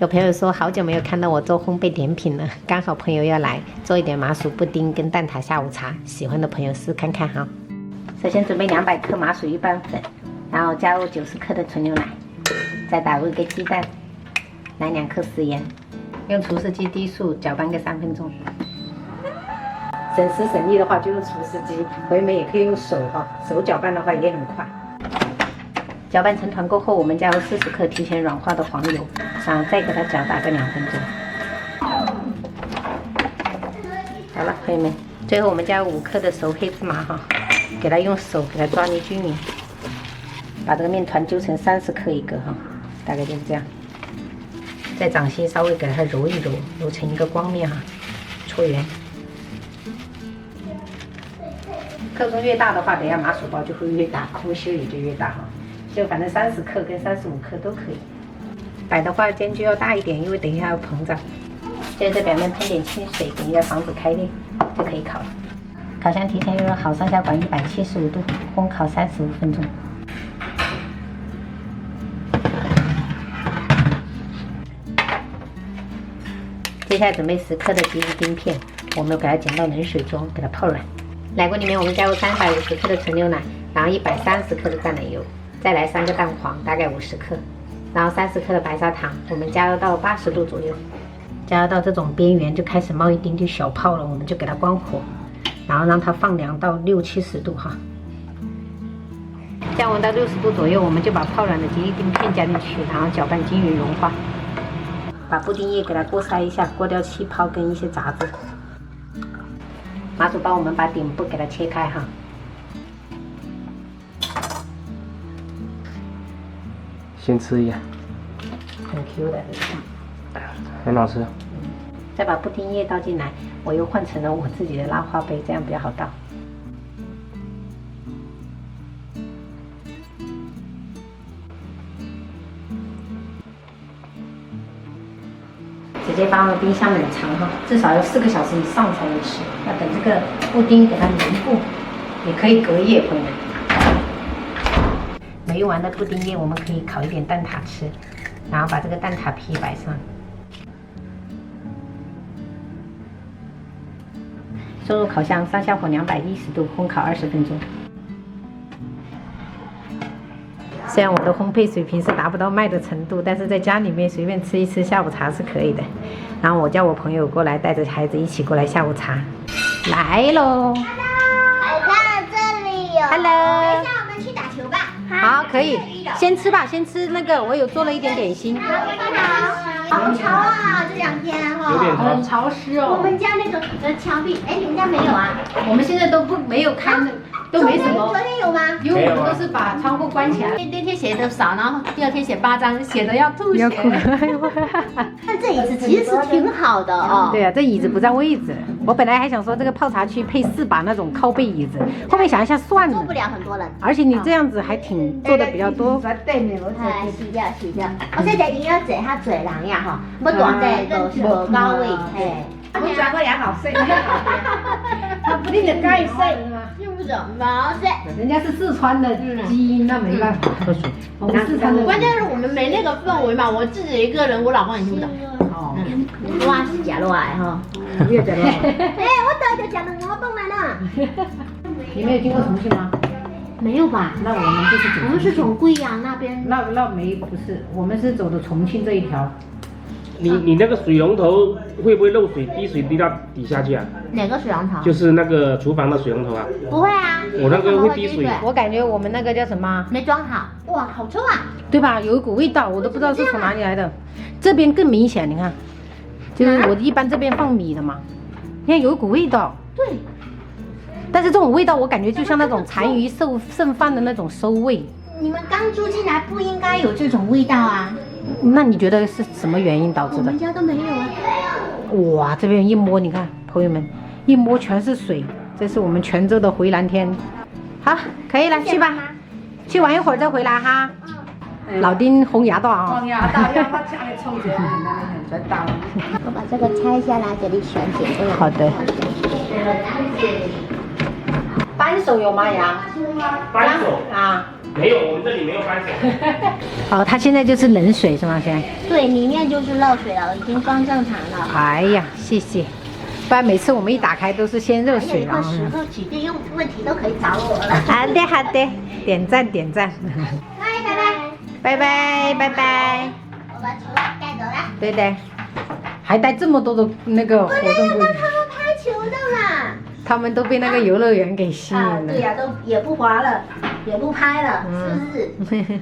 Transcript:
有朋友说好久没有看到我做烘焙甜品了，刚好朋友要来，做一点麻薯布丁跟蛋挞下午茶，喜欢的朋友试看看哈。首先准备200克麻薯预拌粉，然后加入90克的纯牛奶，再打入1个鸡蛋，来2克食盐，用厨师机低速搅拌个3分钟。省时省力的话就用厨师机，回美也可以用手哈，手搅拌的话也很快。搅拌成团过后，我们加入40克提前软化的黄油，然后再给它搅打个2分钟。好了，朋友们，最后我们加入5克的熟黑芝麻哈，给它用手给它抓捏均匀，把这个面团揪成30克一个哈，大概就是这样。在掌心稍微给它揉一揉，揉成一个光面哈，搓圆。克重越大的话，等下麻薯包就会越大，空心也就越大哈。就反正30克跟35克都可以。摆的话间距要大一点，因为等一下要膨胀。接着在表面喷点清水，等一下防止开裂，就可以烤了。烤箱提前预热好，上下管175度，烘烤35分钟。接下来准备10克的吉士丁片，我们给它剪到冷水中，给它泡软。奶锅里面我们加入350克的纯牛奶，然后130克的淡奶油，再来3个蛋黄，大概50克，然后30克的白砂糖，我们加热到80度左右，加热到这种边缘就开始冒一丁点小泡了，我们就给它关火，然后让它放凉到60-70度哈。降温到60度左右，我们就把泡软的吉利丁片加进去，然后搅拌均匀融化。把布丁液给它过筛一下，过掉气泡跟一些杂质。麻薯包我们把顶部给它切开哈。先吃一下，很 Q 的，很好吃。再把布丁液倒进来，我又换成了我自己的拉花杯，这样比较好倒。直接放到冰箱冷藏哈，至少要4个小时以上才能吃。要等这个布丁给它凝固，也可以隔夜回来。没用完的布丁液，我们可以烤一点蛋挞吃，然后把这个蛋挞皮摆上。送入烤箱，上下火210度，烘烤20分钟。虽然我的烘焙水平是达不到卖的程度，但是在家里面随便吃一吃下午茶是可以的。然后我叫我朋友过来，带着孩子一起过来下午茶，来喽！来到这里有。Hello。等一下我们去打球吧。好，可以。先吃吧，先吃那个，我有做了一点点心。好潮啊，这2天哈。有点潮。很潮湿哦。我们家那个墙壁，哎，你们家没有啊？我们现在都没有开那。都没什么。昨天有吗？因为我们都是把窗户关起来。那天写的少，然后第2天写8张，写的要吐血。要哭。但这椅子其实是挺好的哦。对啊，这椅子不占位置。我本来还想说这个泡茶区配4把那种靠背椅子，后面想一下算了。坐不了很多人。而且你这样子还挺坐的比较多。来，洗掉。我这个椅要坐较侪人呀吼，要大地无高位，嘿。我抓过也好睡，他不定的盖睡吗？用不着，毛睡。人家是四川的基因，那没办法。喝水。我们四川的。关键是我们没那个氛围嘛，我自己一个人，我老公也听不懂。哦。我是食落来哈。你也食落来。哎，我早就食2碗饭来了。你没有经过重庆吗？没有吧？那我们就是走。我们是从贵阳那边。那没不是，我们是走的重庆这一条。你那个水龙头会不会漏水？滴水滴到底下去啊？哪个水龙头？就是那个厨房的水龙头啊。不会啊，我那个会滴水。我感觉我们那个叫什么？没装好。哇，好臭啊！对吧？有一股味道，我都不知道是从哪里来的。这边更明显，你看，就是我一般这边放米的嘛，你看有一股味道。对。但是这种味道，我感觉就像那种残余剩饭的那种馊味。你们刚住进来不应该有这种味道啊。那你觉得是什么原因导致的？我们家都没有啊。哇，这边一摸，你看，朋友们，一摸全是水，这是我们泉州的回蓝天。好，可以了，去吧，去玩一会儿再回来哈。老丁红牙道啊。红牙道，要把家里冲起来，很专到。我把这个拆下来给你选剪过来。好的。扳手有吗呀？扳手啊。没有，我们这里没有搬水。哦，它现在就是冷水是吗？现在？对，里面就是热水了，已经装正常了。哎呀，谢谢。不然每次我们一打开都是先热水，然后时候指定用问题都可以找我了。好的好的，点赞点赞。拜拜拜拜拜拜。我把球带走了。对的，还带这么多的那个活动规矩，他们拍球的嘛。他们都被那个游乐园给吸引了。对呀，都也不滑了，也不拍了，是不是？